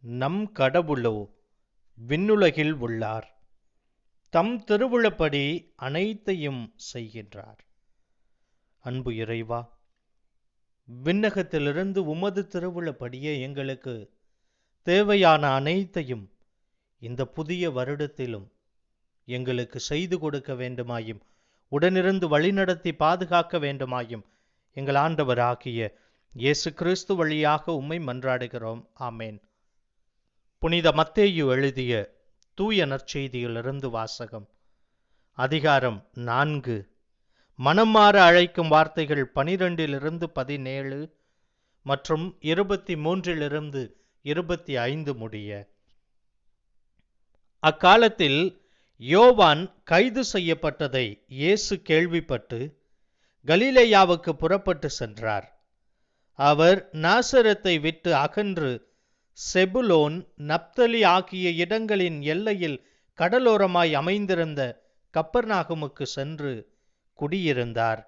நம் கடவுளோ விண்ணுலகில் உள்ளார். தம் திருவுளப்படி அனைத்தையும் செய்கின்றார். அன்பு இறைவா, விண்ணகத்திலிருந்து உமது திருவுளப்படியே எங்களுக்கு தேவையான அனைத்தையும் இந்த புதிய வருடத்திலும் எங்களுக்கு செய்து கொடுக்க வேண்டுமாயும், உடனிருந்து வழிநடத்தி பாதுகாக்க வேண்டுமாயும் எங்கள் ஆண்டவராகிய இயேசு கிறிஸ்து வழியாக உம்மை மன்றாடுகிறோம். ஆமேன். புனித மத்தேயு எழுதிய தூய நற்செய்தியிலிருந்து வாசகம். அதிகாரம் 4. மனம் மாற அழைக்கும் வார்த்தைகள் 12-17 மற்றும் 23-25 முடிய. அக்காலத்தில் யோவான் கைது செய்யப்பட்டதை இயேசு கேள்விப்பட்டு கலிலேயாவுக்கு புறப்பட்டு சென்றார். அவர் நாசரத்தை விட்டு அகன்று செபுலோன், நப்தலி ஆகிய இடங்களின் எல்லையில் கடலோரமாய் அமைந்திருந்த கப்பர்நாகுமுக்கு சென்று குடியிருந்தார்.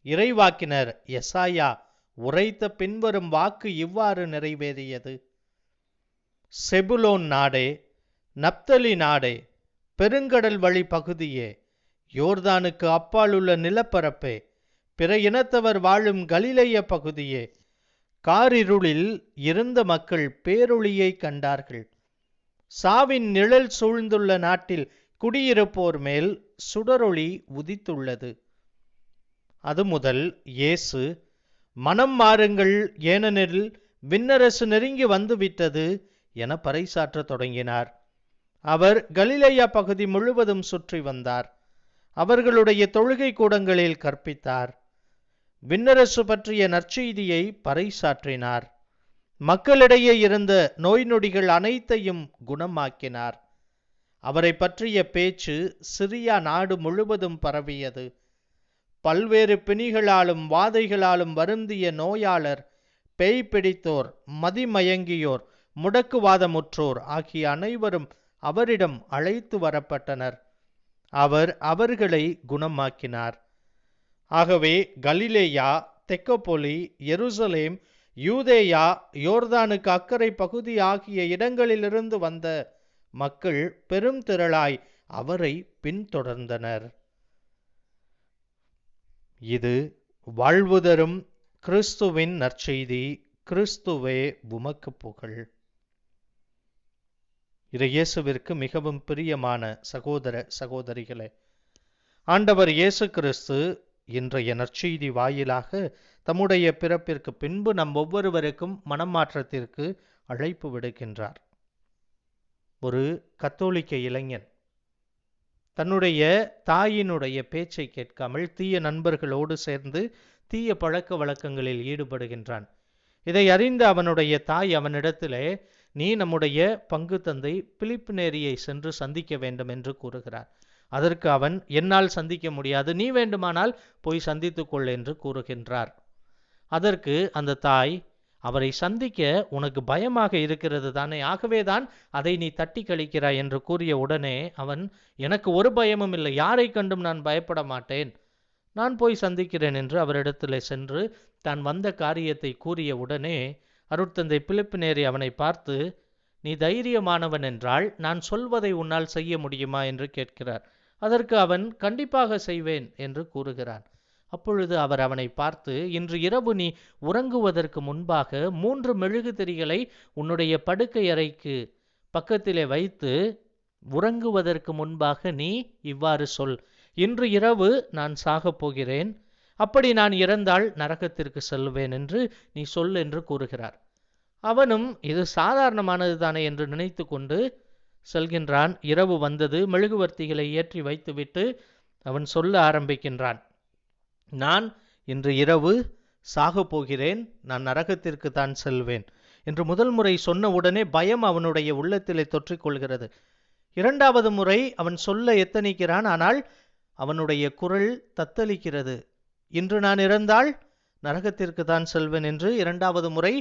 இறைவாக்கினர் எசாயா உரைத்த பின்வரும் வாக்கு இவ்வாறு நிறைவேறியது: செபுலோன் நாடே, நப்தலி நாடே, பெருங்கடல் வழி பகுதியே, யோர்தானுக்கு அப்பாலுள்ள நிலப்பரப்பே, பிற இனத்தவர் வாழும் கலிலேய பகுதியே, காரிருளில் இருந்த மக்கள் பேரொளியை கண்டார்கள். சாவின் நிழல் சூழ்ந்துள்ள நாட்டில் குடியிருப்போர் மேல் சுடரொளி உதித்துள்ளது. அது முதல் இயேசு, மனம் மாறுங்கள், ஏனெனில் விண்ணரசு நெருங்கி வந்துவிட்டது என பறைசாற்ற தொடங்கினார். அவர் கலிலேயா பகுதி முழுவதும் சுற்றி வந்தார். அவர்களுடைய தொழுகை கூடங்களில் கற்பித்தார். விண்ணரசு பற்றிய நற்செய்தியை பறைசாற்றினார். மக்களிடையே இருந்த நோய் நொடிகள் அனைத்தையும் குணமாக்கினார். அவரை பற்றிய பேச்சு சிரியா நாடு முழுவதும் பரவியது. பல்வேறு பிணிகளாலும் வாதைகளாலும் வருந்திய நோயாளர், பேய் பிடித்தோர், மதிமயங்கியோர், முடக்குவாதமுற்றோர் ஆகிய அனைவரும் அவரிடம் அழைத்து வரப்பட்டனர். அவர் அவர்களை குணமாக்கினார். ஆகவே கலிலேயா, தெக்கப்பொலி, எருசலேம், யூதேயா, யோர்தானுக்கு அக்கறை பகுதி ஆகிய இடங்களிலிருந்து வந்த மக்கள் பெரும் திரளாய் அவரை பின்தொடர்ந்தனர். இது வாழ்வு தரும் கிறிஸ்துவின் நற்செய்தி. கிறிஸ்துவே உமக்கு புகழ். இயேசுவிற்கு மிகவும் பிரியமான சகோதர சகோதரிகளே, ஆண்டவர் இயேசு கிறிஸ்து இன்றைய நற்செய்தி வாயிலாக தம்முடைய பிறப்பிற்கு பின்பு நம் ஒவ்வொருவருக்கும் மனமாற்றத்திற்கு அழைப்பு விடுக்கின்றார். ஒரு கத்தோலிக்க இளைஞன் தன்னுடைய தாயினுடைய பேச்சை கேட்காமல் தீய நண்பர்களோடு சேர்ந்து தீய பழக்க வழக்கங்களில் ஈடுபடுகின்றான். இதை அறிந்த அவனுடைய தாய் அவனிடத்திலே, நீ நம்முடைய பங்கு தந்தை பிலிப்பு நேரியை சென்று சந்திக்க வேண்டும் என்று கூறுகிறார். அதற்கு அவன், என்னால் சந்திக்க முடியாது, நீ வேண்டுமானால் போய் சந்தித்துக் கொள் என்று கூறுகின்றார். அதற்கு அந்த தாய், அவரை சந்திக்க உனக்கு பயமாக இருக்கிறது தானே, ஆகவேதான் அதை நீ தட்டி கழிக்கிறாய் என்று கூறிய உடனே அவன், எனக்கு ஒரு பயமும் இல்லை, யாரை கண்டும் நான் பயப்பட மாட்டேன், நான் போய் சந்திக்கிறேன் என்று அவரிடத்தில் சென்று தான் வந்த காரியத்தை கூறிய உடனே அருட்தந்தை பிலிப்பு நேரி அவனை பார்த்து, நீ தைரியமானவன் என்றால் நான் சொல்வதை உன்னால் செய்ய முடியுமா என்று கேட்கிறார். அதற்கு அவன், கண்டிப்பாக செய்வேன் என்று கூறுகிறான். அப்பொழுது அவர் அவனை பார்த்து, இன்று இரவு நீ உறங்குவதற்கு முன்பாக 3 மெழுகுதிரிகளை உன்னுடைய படுக்கை அறைக்கு பக்கத்திலே வைத்து உறங்குவதற்கு முன்பாக நீ இவ்வாறு சொல்: இன்று இரவு நான் சாகப் போகிறேன், அப்படி நான் இறந்தால் நரகத்திற்கு செல்வேன் என்று நீ சொல் என்று கூறுகிறார். அவனும் இது சாதாரணமானது தானே என்று நினைத்து கொண்டு செல்கின்றான். இரவு வந்தது. மெழுகுவர்த்திகளை ஏற்றி வைத்துவிட்டு அவன் சொல்ல ஆரம்பிக்கின்றான், நான் இன்று இரவு சாகப் போகிறேன், நான் நரகத்திற்கு தான் செல்வேன் என்று முதல் முறை சொன்ன உடனே பயம் அவனுடைய உள்ளத்திலே தொற்றிக்கொள்கிறது. 2வது முறை அவன் சொல்ல எத்தனிக்கிறான். ஆனால் அவனுடைய குரல் தத்தளிக்கிறது. இன்று நான் இறந்தால் நரகத்திற்கு தான் செல்வேன் என்று 2வது முறை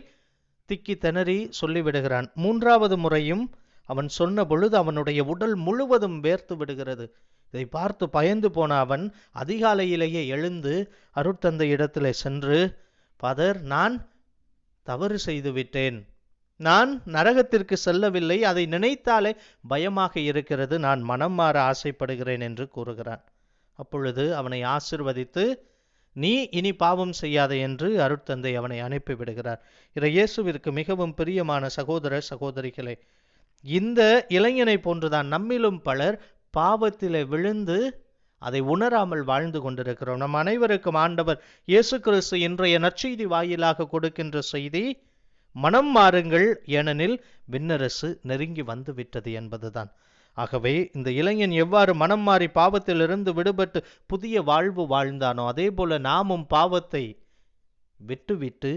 திக்கி திணறி சொல்லிவிடுகிறான். 3வது முறையும் அவன் சொன்ன பொழுது அவனுடைய உடல் முழுவதும் வேர்த்து விடுகிறது. இதை பார்த்து பயந்து போன அவன் அதிகாலையிலேயே எழுந்து அருட்தந்தை இடத்திலே சென்று, ஃபாதர், நான் தவறு செய்து விட்டேன், நான் நரகத்திற்கு செல்லவில்லை, அதை நினைத்தாலே பயமாக இருக்கிறது, நான் மனம் மாற ஆசைப்படுகிறேன் என்று கூறுகிறான். அப்பொழுது அவனை ஆசிர்வதித்து, நீ இனி பாவம் செய்யாதே என்று அருட்தந்தை அவனை அனுப்பிவிடுகிறார். இயேசுவிற்கு மிகவும் பிரியமான சகோதர சகோதரிகளே, இந்த இளைஞனை போன்றுதான் நம்மிலும் பலர் பாவத்திலே விழுந்து அதை உணராமல் வாழ்ந்து கொண்டிருக்கிறோம். நம் அனைவருக்கும் ஆண்டவர் இயேசு கிறிஸ்து இன்றைய நற்செய்தி வாயிலாக கொடுக்கின்ற செய்தி, மனம் மாறுங்கள், ஏனெனில் விண்ணரசு நெருங்கி வந்து விட்டது என்பதுதான். ஆகவே இந்த இளைஞன் எவ்வாறு மனம் மாறி பாவத்திலிருந்து விடுபட்டு புதிய வாழ்வு வாழ்ந்தானோ, அதே போல நாமும் பாவத்தை விட்டுவிட்டு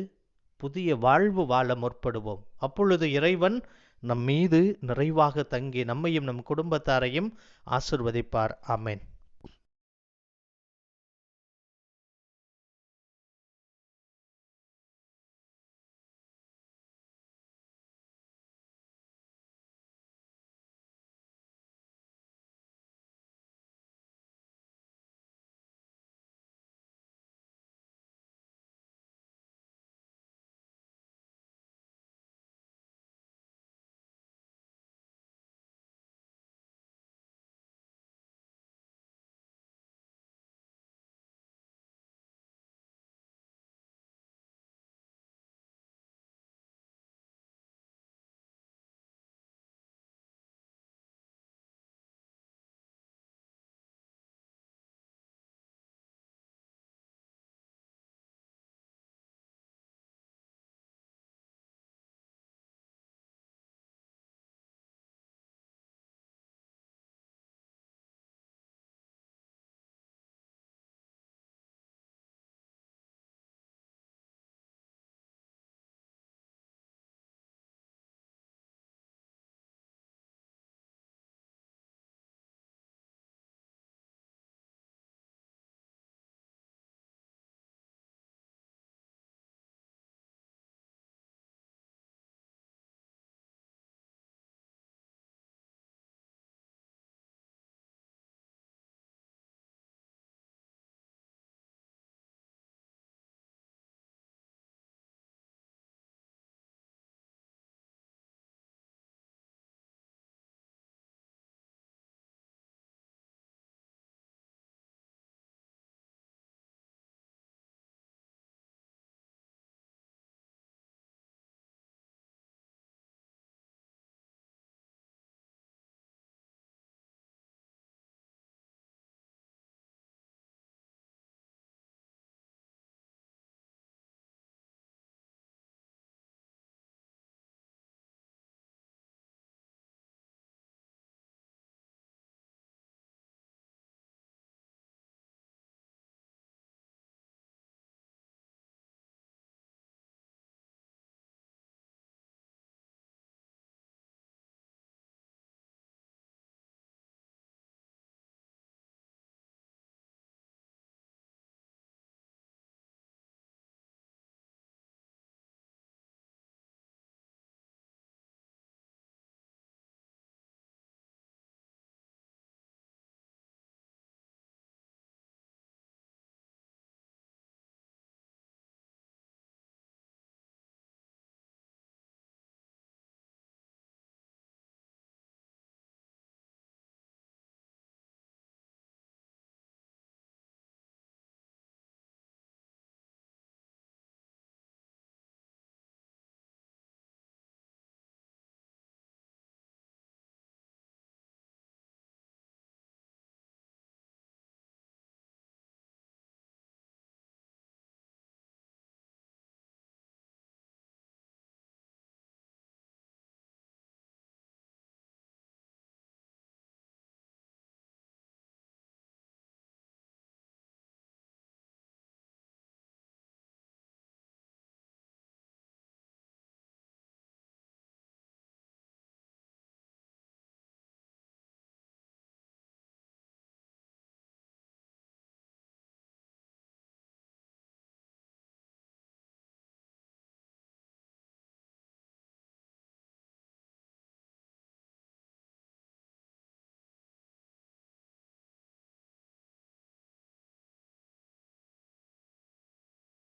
புதிய வாழ்வு வாழ முற்படுவோம். அப்பொழுது இறைவன் நம் மீது நிறைவாக தங்கி நம்மையும் நம் குடும்பத்தாரையும் ஆசிர்வதிப்பார். ஆமென்.